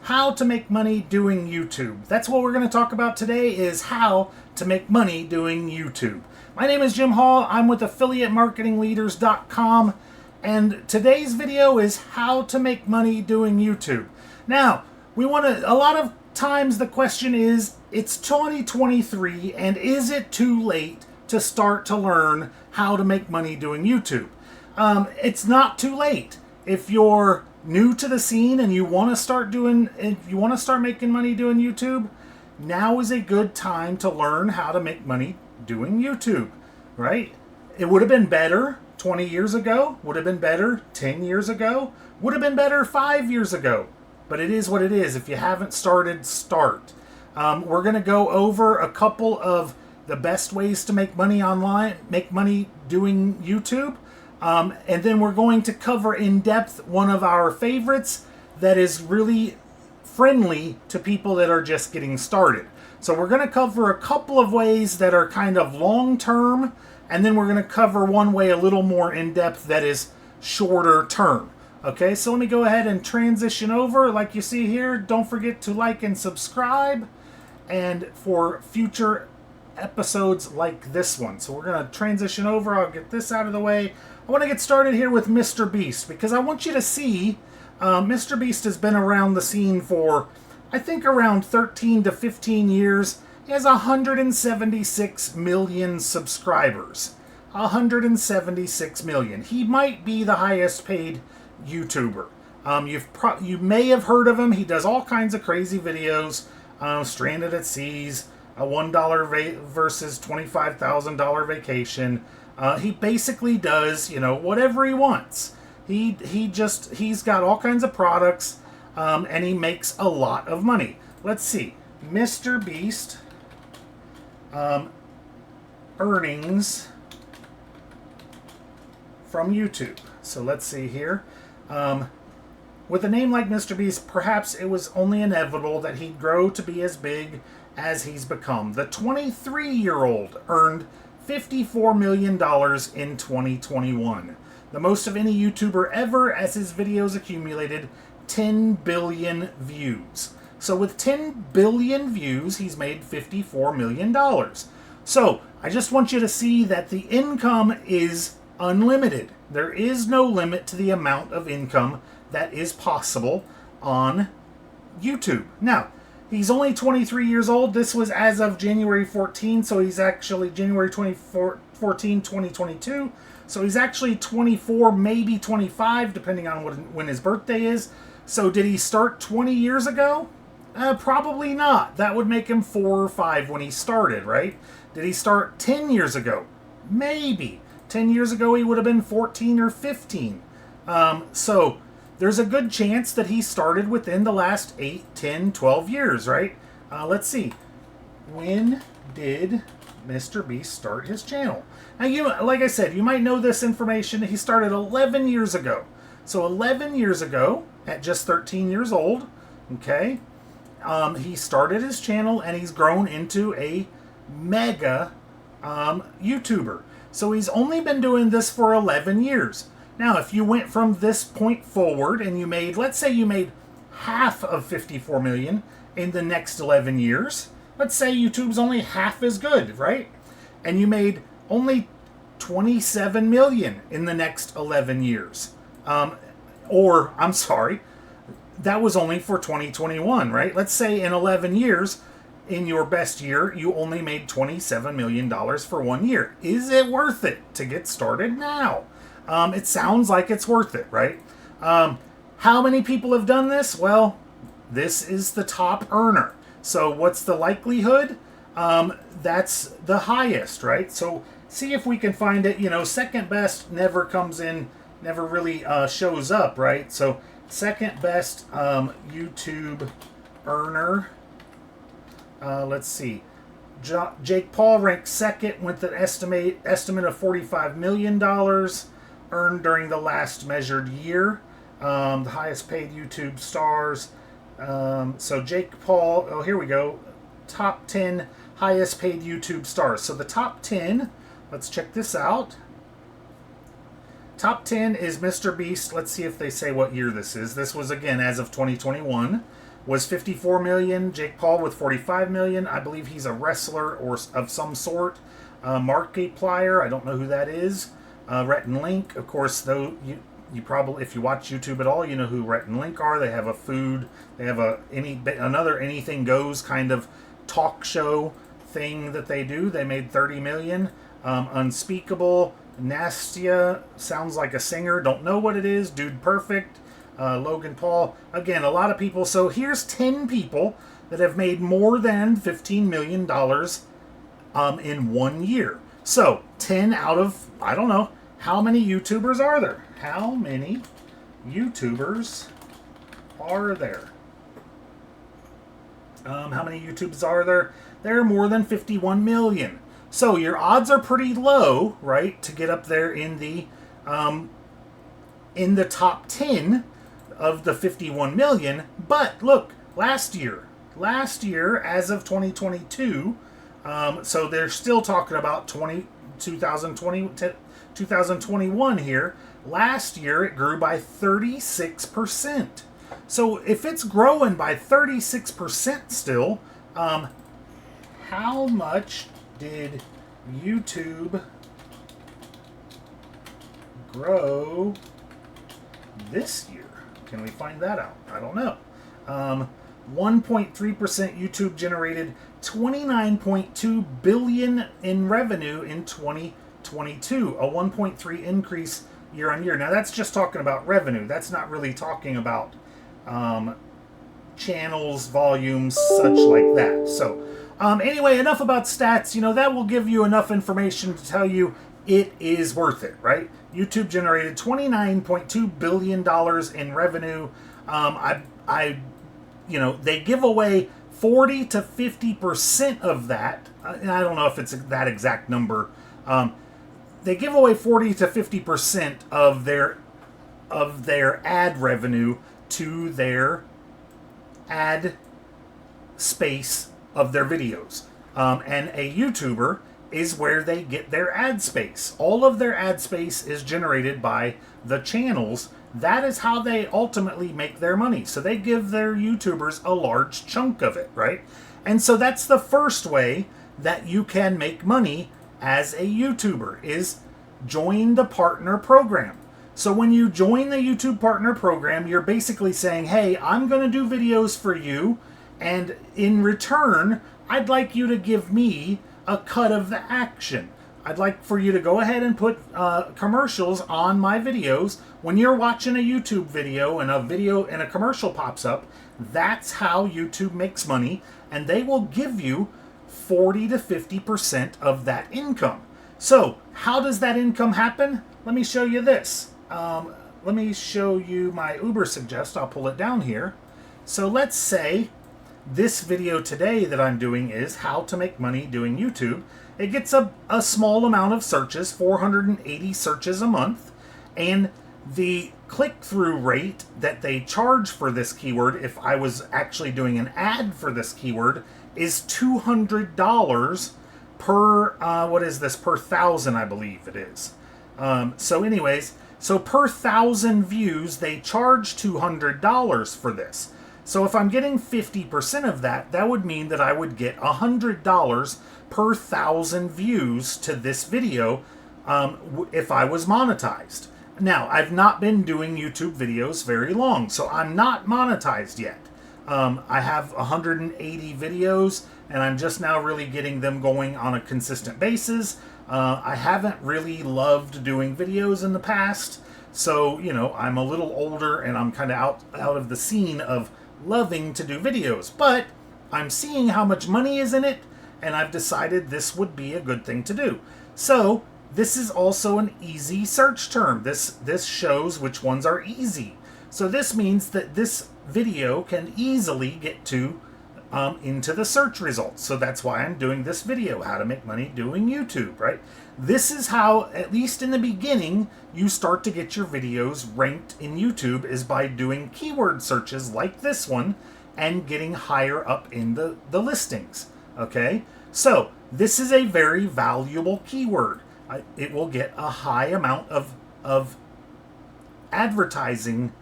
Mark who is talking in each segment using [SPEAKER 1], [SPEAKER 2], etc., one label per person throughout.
[SPEAKER 1] how to make money doing YouTube. That's what we're going to talk about today, is how to make money doing YouTube. My name is Jim Hall. I'm with affiliatemarketingleaders.com, and today's video is how to make money doing YouTube. Now, a lot of times the question is, it's 2023 and is it too late to start to learn how to make money doing YouTube? It's not too late. If you're new to the scene and you want to start making money doing YouTube, now is a good time to learn how to make money doing YouTube, right? It would have been better 20 years ago, would have been better 10 years ago, would have been better 5 years ago. But it is what it is. If you haven't started, start. We're going to go over a couple of the best ways to make money online, make money doing YouTube. And then we're going to cover in depth one of our favorites that is really friendly to people that are just getting started. So we're going to cover a couple of ways that are kind of long term, and then we're going to cover one way a little more in depth that is shorter term. Okay, so let me go ahead and transition over. Like you see here, don't forget to like and subscribe, and for future episodes like this one. So we're going to transition over. I'll get this out of the way. I want to get started here with Mr. Beast because I want you to see Mr. Beast has been around the scene for, I think, around 13 to 15 years. He has 176 million subscribers. 176 million. He might be the highest paid YouTuber. You may have heard of him. He does all kinds of crazy videos. Stranded at Seas, a $1 versus $25,000 vacation. He basically does, whatever he wants. He's got all kinds of products, and he makes a lot of money. Let's see, Mr. Beast earnings from YouTube. So let's see here. With a name like Mr. Beast, perhaps it was only inevitable that he'd grow to be as big as he's become. The 23-year-old earned $54 million in 2021, the most of any YouTuber ever, as his videos accumulated 10 billion views. So with 10 billion views, he's made $54 million. So I just want you to see that the income is unlimited. There is no limit to the amount of income that is possible on YouTube. Now, he's only 23 years old. This was as of January 14, so he's actually January 14, 2022. So he's actually 24, maybe 25, depending on when his birthday is. So did he start 20 years ago? Probably not. That would make him 4 or 5 when he started, right? Did he start 10 years ago? Maybe. 10 years ago, he would have been 14 or 15. So there's a good chance that he started within the last 8, 10, 12 years, right? Let's see. When did Mr. Beast start his channel? Now, like I said, you might know this information. He started 11 years ago. So 11 years ago, at just 13 years old, okay, he started his channel, and he's grown into a mega YouTuber. So he's only been doing this for 11 years. Now, if you went from this point forward and you made, let's say you made half of 54 million in the next 11 years, let's say YouTube's only half as good, right? And you made only 27 million in the next 11 years. That was only for 2021, right? Let's say in 11 years, in your best year, you only made $27 million for 1 year. Is it worth it to get started now? It sounds like it's worth it, right? How many people have done this? Well, this is the top earner. So what's the likelihood? That's the highest, right? So see if we can find it. Second best never comes in, never really shows up, right? So second best YouTube earner. Let's see. Jake Paul ranked second with an estimate of $45 million earned during the last measured year. The highest paid YouTube stars. So Jake Paul, here we go. Top 10 highest paid YouTube stars. So the top 10, let's check this out. Top 10 is Mr. Beast. Let's see if they say what year this is. This was, again, as of 2021. was 54 million. Jake Paul with 45 million. I believe he's a wrestler or of some sort. Markiplier, I don't know who that is. Rhett and Link, of course, though you probably, if you watch YouTube at all, you know who Rhett and Link are. They have a food, they have another anything goes kind of talk show thing that they do. They made 30 million. Unspeakable, Nastia, sounds like a singer, don't know what it is. Dude Perfect, Logan Paul, again, a lot of people. So here's 10 people that have made more than $15 million in 1 year. So 10 out of, I don't know, how many YouTubers are there? How many YouTubers are there? How many YouTubers are there? There are more than 51 million. So your odds are pretty low, right, to get up there in the top 10 of the 51 million. But look, last year, as of 2022, so they're still talking about 2021 here. Last year, it grew by 36%. So if it's growing by 36% still, how much did YouTube grow this year? Can we find that out? I don't know. 1.3% YouTube generated $29.2 billion in revenue in 2022, a 1.3 increase year on year. Now that's just talking about revenue. That's not really talking about channels, volumes, such like that. So anyway, enough about stats. You know, that will give you enough information to tell you it is worth it, right? YouTube generated $29.2 billion in revenue. You know, they give away 40 to 50% of that. And I don't know if it's that exact number. They give away 40 to 50% of their ad revenue to their ad space of their videos. And a YouTuber is where they get their ad space. All of their ad space is generated by the channels. That is how they ultimately make their money. So they give their YouTubers a large chunk of it, right? And so that's the first way that you can make money as a YouTuber, is join the partner program. So when you join the YouTube partner program, you're basically saying, hey, I'm going to do videos for you, and in return, I'd like you to give me a cut of the action. I'd like for you to go ahead and put commercials on my videos. When you're watching a YouTube video and a commercial pops up, that's how YouTube makes money, and they will give you 40 to 50% of that income. So how does that income happen? Let me show you this. Let me show you my Uber suggest. I'll pull it down here. So let's say this video today that I'm doing is how to make money doing YouTube. It gets a small amount of searches, 480 searches a month, and the click-through rate that they charge for this keyword, if I was actually doing an ad for this keyword, is $200 per, what is this, per thousand, I believe it is. So anyways, so per 1,000 views, they charge $200 for this. So if I'm getting 50% of that, that would mean that I would get $100 per 1,000 views to this video if I was monetized. Now, I've not been doing YouTube videos very long, so I'm not monetized yet. I have 180 videos, and I'm just now really getting them going on a consistent basis. I haven't really loved doing videos in the past, so, you know, I'm a little older, and I'm kind of out of the scene of loving to do videos, but I'm seeing how much money is in it, and I've decided this would be a good thing to do. So this is also an easy search term. This shows which ones are easy. So this means that this video can easily get to into the search results. So that's why I'm doing this video, how to make money doing YouTube, right? This is how, at least in the beginning, you start to get your videos ranked in YouTube, is by doing keyword searches like this one and getting higher up in the listings, okay? So this is a very valuable keyword. It will get a high amount of advertising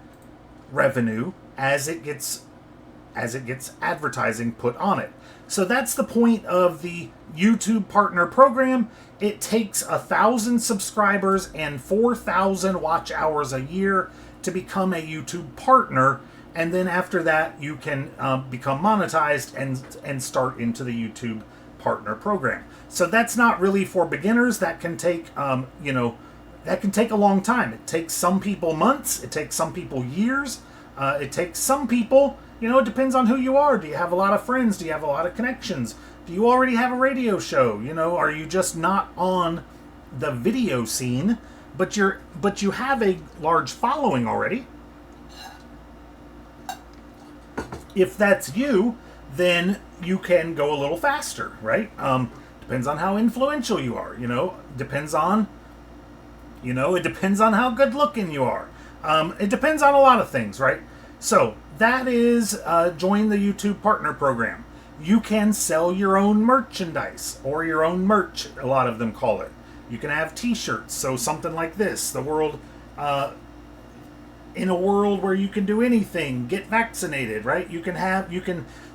[SPEAKER 1] revenue as it gets as it gets advertising put on it. So that's the point of the YouTube Partner Program. It takes 1,000 subscribers and 4,000 watch hours a year to become a YouTube partner, and then after that you can become monetized and start into the YouTube Partner Program. So that's not really for beginners. That can take that can take a long time. It takes some people months. It takes some people years. It takes some people, it depends on who you are. Do you have a lot of friends? Do you have a lot of connections? Do you already have a radio show? Are you just not on the video scene, but you have a large following already? If that's you, then you can go a little faster, right? Depends on how influential you are, depends on, it depends on how good looking you are. It depends on a lot of things, right? So that is join the YouTube Partner Program. You can sell your own merchandise, or your own merch, a lot of them call it. You can have t-shirts, so something like this, in a world where you can do anything, get vaccinated, right?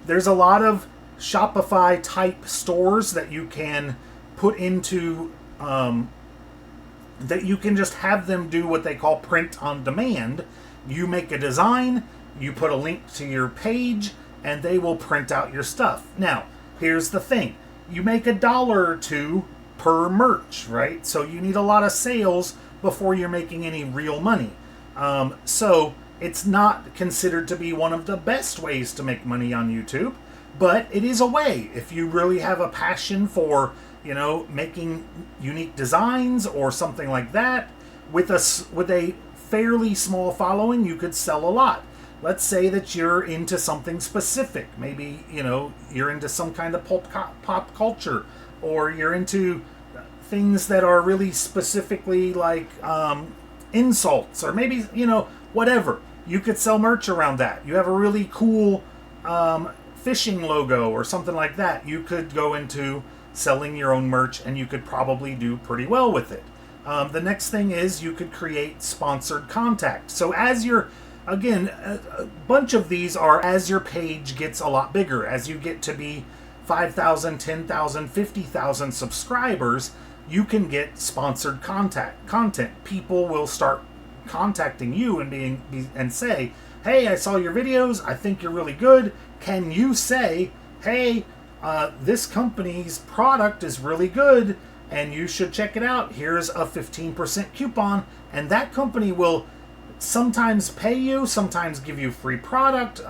[SPEAKER 1] There's a lot of Shopify type stores that you can put into, that you can just have them do what they call print on demand. You make a design, you put a link to your page, and they will print out your stuff. Now, here's the thing. You make $1 or $2 per merch, right? So you need a lot of sales before you're making any real money. So it's not considered to be one of the best ways to make money on YouTube, but it is a way. If you really have a passion for, making unique designs or something like that, with a fairly small following, you could sell a lot. Let's say that you're into something specific. Maybe, you're into some kind of pop culture, or you're into things that are really specifically like insults, or maybe, whatever. You could sell merch around that. You have a really cool fishing logo or something like that. You could go into selling your own merch, and you could probably do pretty well with it. The next thing is you could create sponsored contact. So as you're, again, a bunch of these are as your page gets a lot bigger, as you get to be 5,000, 10,000, 50,000 subscribers, you can get sponsored content. People will start contacting you and say, hey, I saw your videos. I think you're really good. Can you say, hey, this company's product is really good and you should check it out. Here's a 15% coupon. And that company will sometimes pay you, sometimes give you free product.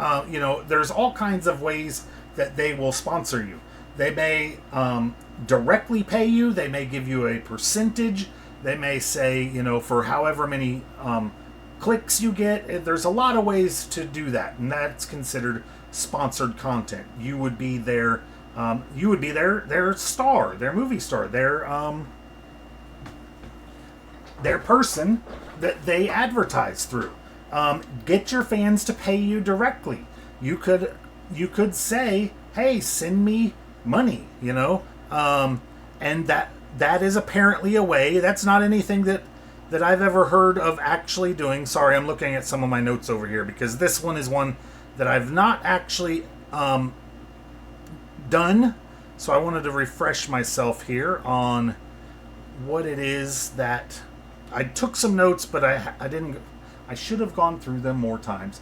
[SPEAKER 1] There's all kinds of ways that they will sponsor you. They may directly pay you. They may give you a percentage. They may say, for however many clicks you get. There's a lot of ways to do that, and that's considered sponsored content. You would be their star, their movie star, their person that they advertise through. Get your fans to pay you directly. You could say, hey, send me money, and that is apparently a way. That's not anything that I've ever heard of actually doing. Sorry, I'm looking at some of my notes over here, because this one is one that I've not actually done. So I wanted to refresh myself here on what it is that I took some notes, but I didn't. I should have gone through them more times.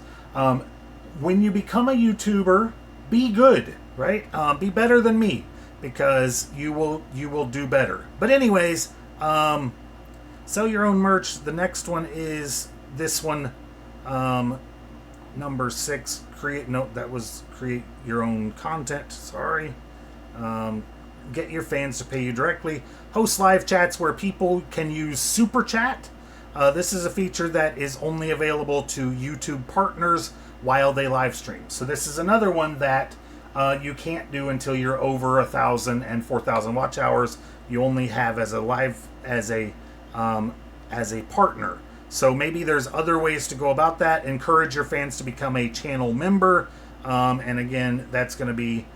[SPEAKER 1] When you become a YouTuber, be good, right? Be better than me, because you will do better. But anyways, sell your own merch. The next one is this one, number 6. Create your own content. Sorry. Get your fans to pay you directly. Host live chats where people can use super chat. This is a feature that is only available to YouTube partners while they live stream. So this is another one that you can't do until you're over 1,000 and 4,000 watch hours. You only have as a partner. So maybe there's other ways to go about that. Encourage your fans to become a channel member. And again, that's going to be,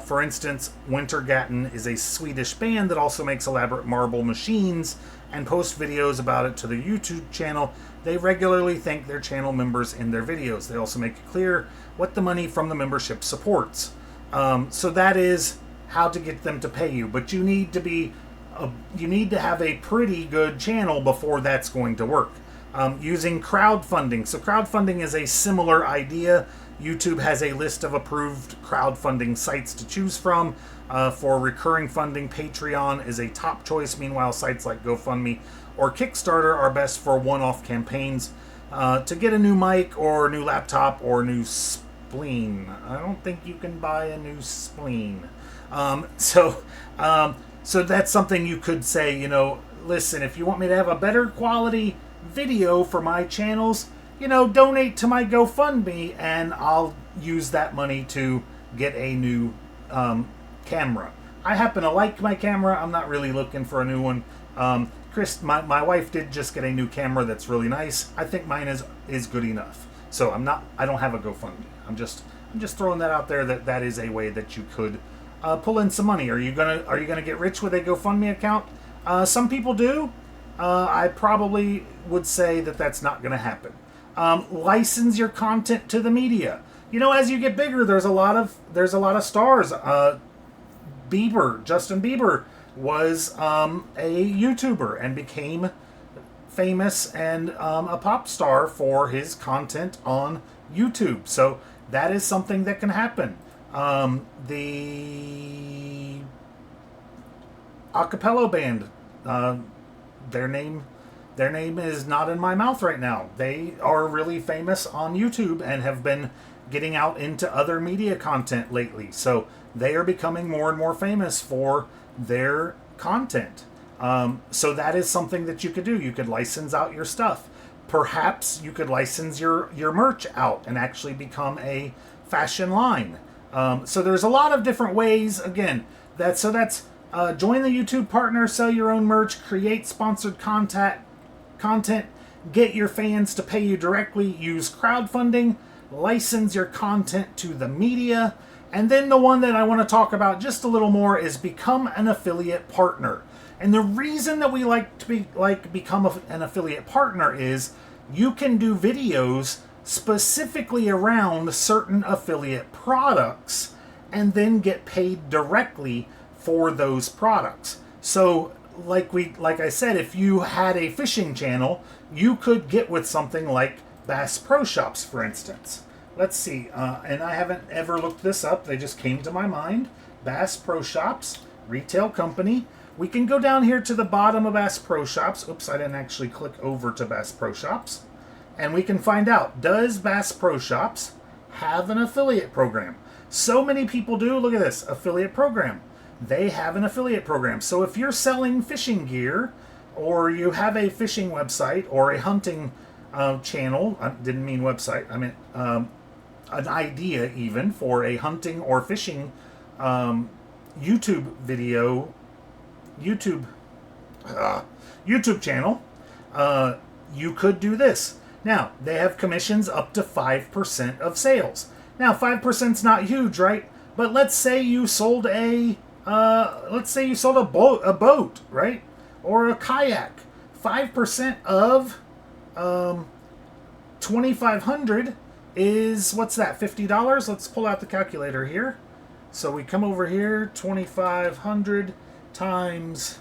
[SPEAKER 1] for instance, Wintergatten is a Swedish band that also makes elaborate marble machines and posts videos about it to the YouTube channel. they regularly thank their channel members in their videos. They also make it clear what the money from the membership supports. So that is how to get them to pay you. But you need to have a pretty good channel before that's going to work. Using crowdfunding. So crowdfunding is a similar idea. YouTube has a list of approved crowdfunding sites to choose from. For recurring funding, Patreon is a top choice. Meanwhile, sites like GoFundMe or Kickstarter are best for one-off campaigns. To get a new mic or new laptop or new spleen. I don't think you can buy a new spleen. So that's something you could say, you know, listen, if you want me to have a better quality video for my channels, you know, donate to my GoFundMe and I'll use that money to get a new camera. I happen to like my camera. I'm not really looking for a new one. Chris, my wife did just get a new camera that's really nice. I think mine is good enough. So I don't have a GoFundMe. I'm just throwing that out there that is a way that you could pull in some money. Are you gonna get rich with a GoFundMe account? Some people do. I probably would say that that's not going to happen. License your content to the media. You know, as you get bigger, there's a lot of stars. Justin Bieber was a YouTuber and became famous and a pop star for his content on YouTube. So that is something that can happen. The acapella band, their name is not in my mouth right now. They are really famous on YouTube and have been getting out into other media content lately. So they are becoming more and more famous for their content. So that is something that you could do. You could license out your stuff. Perhaps you could license your merch out and actually become a fashion line. So there's a lot of different ways. Again, that's join the YouTube partner, sell your own merch, create sponsored content, get your fans to pay you directly, use crowdfunding, license your content to the media, and then the one that I want to talk about just a little more is become an affiliate partner. And the reason that we like to become an affiliate partner is you can do videos specifically around certain affiliate products and then get paid directly for those products. So like I said, if you had a fishing channel, you could get with something like Bass Pro Shops, for instance. Let's see, and I haven't ever looked this up. They just came to my mind. Bass Pro Shops, retail company. We can go down here to the bottom of Bass Pro Shops. Oops, I didn't actually click over to Bass Pro Shops. And we can find out, does Bass Pro Shops have an affiliate program? So many people do. Look at this, affiliate program. They have an affiliate program. So if you're selling fishing gear, or you have a fishing website, or a hunting channel, I didn't mean website, I meant an idea even for a hunting or fishing YouTube channel, you could do this. Now, they have commissions up to 5% of sales. Now, 5% is not huge, right? But let's say you sold a boat, right? Or a kayak. 5% of $2,500 is, what's that, $50? Let's pull out the calculator here. So we come over here, 2,500 times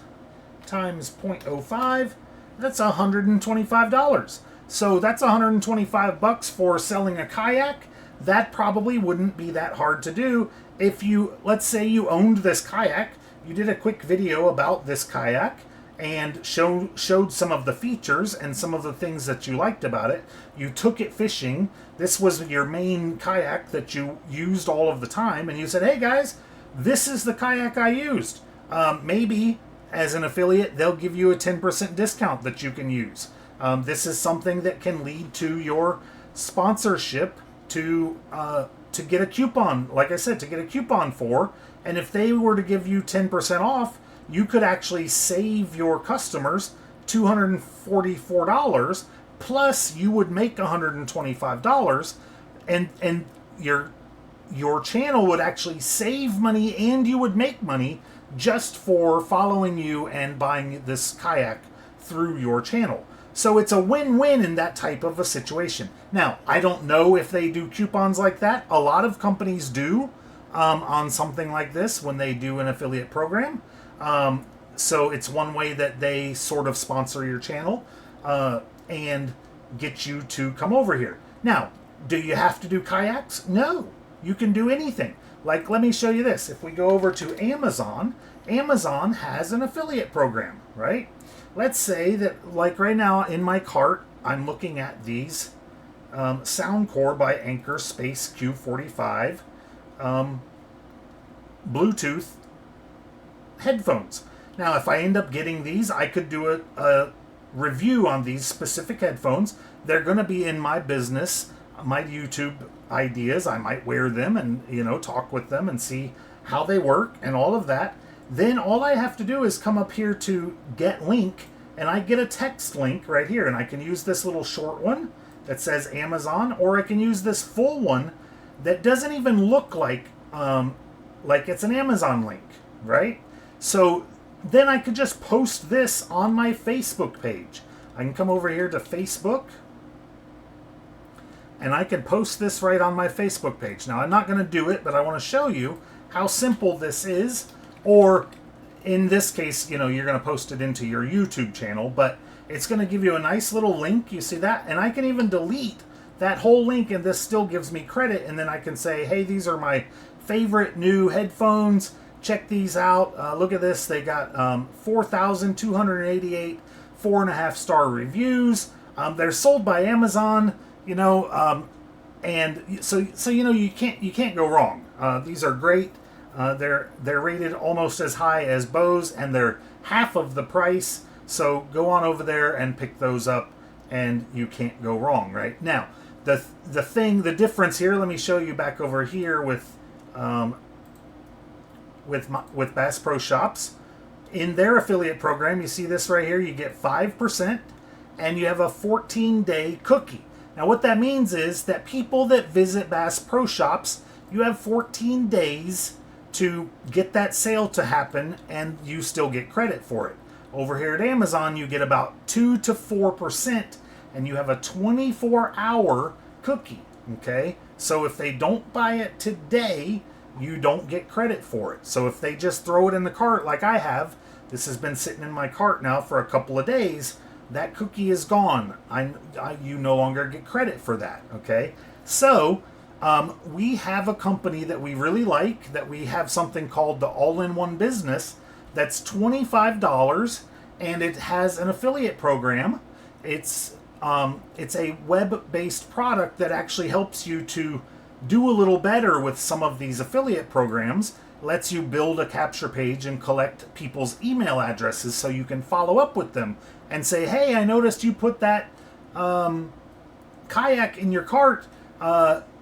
[SPEAKER 1] 0.05, that's $125. So that's $125 for selling a kayak. That probably wouldn't be that hard to do if you, let's say you owned this kayak, you did a quick video about this kayak and showed some of the features and some of the things that you liked about it. You took it fishing. This was your main kayak that you used all of the time, and you said, hey guys, this is the kayak I used. Maybe as an affiliate, they'll give you a 10% discount that you can use. This is something that can lead to your sponsorship to get a coupon, like I said, to get a coupon for. And if they were to give you 10% off, you could actually save your customers $244, plus you would make $125, and your channel would actually save money and you would make money just for following you and buying this kayak through your channel. So it's a win-win in that type of a situation. Now, I don't know if they do coupons like that. A lot of companies do on something like this when they do an affiliate program. So it's one way that they sort of sponsor your channel and get you to come over here. Now, do you have to do kayaks? No, you can do anything. Like, let me show you this. If we go over to Amazon, Amazon has an affiliate program, right? Let's say that, like right now in my cart, I'm looking at these Soundcore by Anchor Space Q45 Bluetooth headphones. Now, if I end up getting these, I could do a review on these specific headphones. They're going to be in my business, my YouTube ideas. I might wear them and, you know, talk with them and see how they work and all of that. Then all I have to do is come up here to get link, and I get a text link right here, and I can use this little short one that says Amazon, or I can use this full one that doesn't even look like it's an Amazon link, right? So then I could just post this on my Facebook page. I can come over here to Facebook, and I can post this right on my Facebook page. Now, I'm not going to do it, but I want to show you how simple this is. Or in this case, you know, you're going to post it into your YouTube channel, but it's going to give you a nice little link. You see that? And I can even delete that whole link, and this still gives me credit. And then I can say, hey, these are my favorite new headphones. Check these out. Look at this. They got 4,288 4.5-star reviews. They're sold by Amazon, you know, and so you know, you can't go wrong. These are great. They're rated almost as high as Bose, and they're half of the price. So go on over there and pick those up, and you can't go wrong, right? Now, the difference here. Let me show you back over here with Bass Pro Shops. In their affiliate program, you see this right here. You get 5%, and you have a 14-day cookie. Now, what that means is that people that visit Bass Pro Shops, you have 14 days to get that sale to happen, and you still get credit for it. Over here at Amazon, you get about 2 to 4%, and you have a 24-hour cookie, okay? So if they don't buy it today, you don't get credit for it. So if they just throw it in the cart like I have, this has been sitting in my cart now for a couple of days, that cookie is gone. You no longer get credit for that, okay? So we have a company that we really like, that we have something called the All-in-One Business that's $25, and it has an affiliate program. It's a web-based product that actually helps you to do a little better with some of these affiliate programs. Lets you build a capture page and collect people's email addresses so you can follow up with them and say, hey, I noticed you put that kayak in your cart.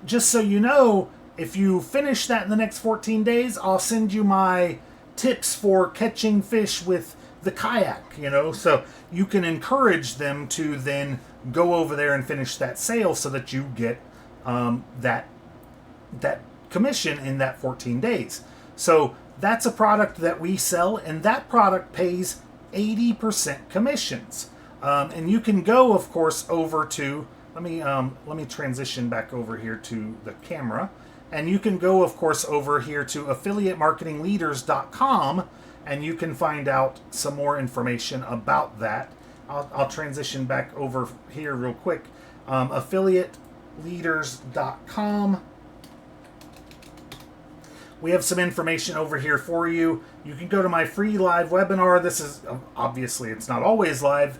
[SPEAKER 1] Just so you know, if you finish that in the next 14 days, I'll send you my tips for catching fish with the kayak, you know. So you can encourage them to then go over there and finish that sale so that you get that commission in that 14 days. So that's a product that we sell, and that product pays 80% commissions. And you can go, of course, over to, let me transition back over here to the camera. And you can go, of course, over here to affiliatemarketingleaders.com, and you can find out some more information about that. I'll transition back over here real quick. Affiliateleaders.com. We have some information over here for you. You can go to my free live webinar. This is, obviously, it's not always live.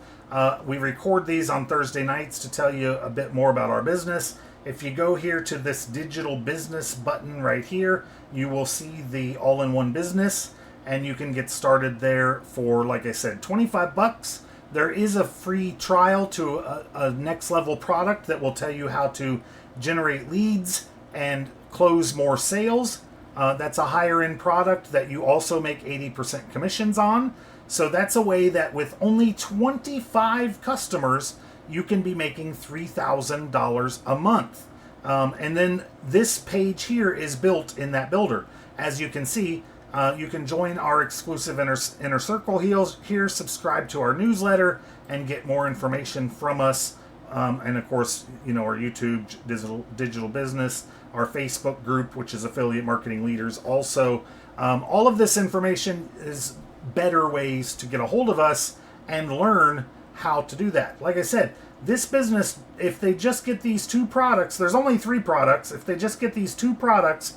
[SPEAKER 1] We record these on Thursday nights to tell you a bit more about our business. If you go here to this digital business button right here, you will see the all-in-one business, and you can get started there for, like I said, 25 bucks. There is a free trial to a next level product that will tell you how to generate leads and close more sales. That's a higher end product that you also make 80% commissions on. So that's a way that with only 25 customers, you can be making $3,000 a month. And then this page here is built in that builder. As you can see, You can join our exclusive inner circle here, subscribe to our newsletter, and get more information from us. And of course, our YouTube digital business, our Facebook group, which is Affiliate Marketing Leaders. Also, all of this information is better ways to get a hold of us and learn how to do that. Like I said, this business, if they just get these 2 products, there's only 3 products. If they just get these 2 products,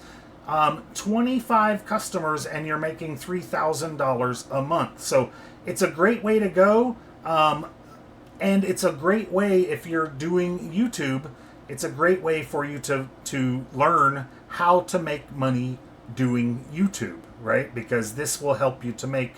[SPEAKER 1] 25 customers, and you're making $3,000 a month. So it's a great way to go. And it's a great way, if you're doing YouTube, it's a great way for you to learn how to make money doing YouTube, right? Because this will help you to make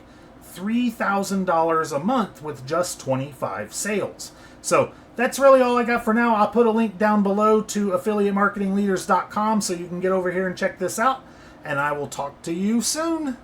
[SPEAKER 1] $3,000 a month with just 25 sales. So that's really all I got for now. I'll put a link down below to affiliatemarketingleaders.com so you can get over here and check this out. And I will talk to you soon.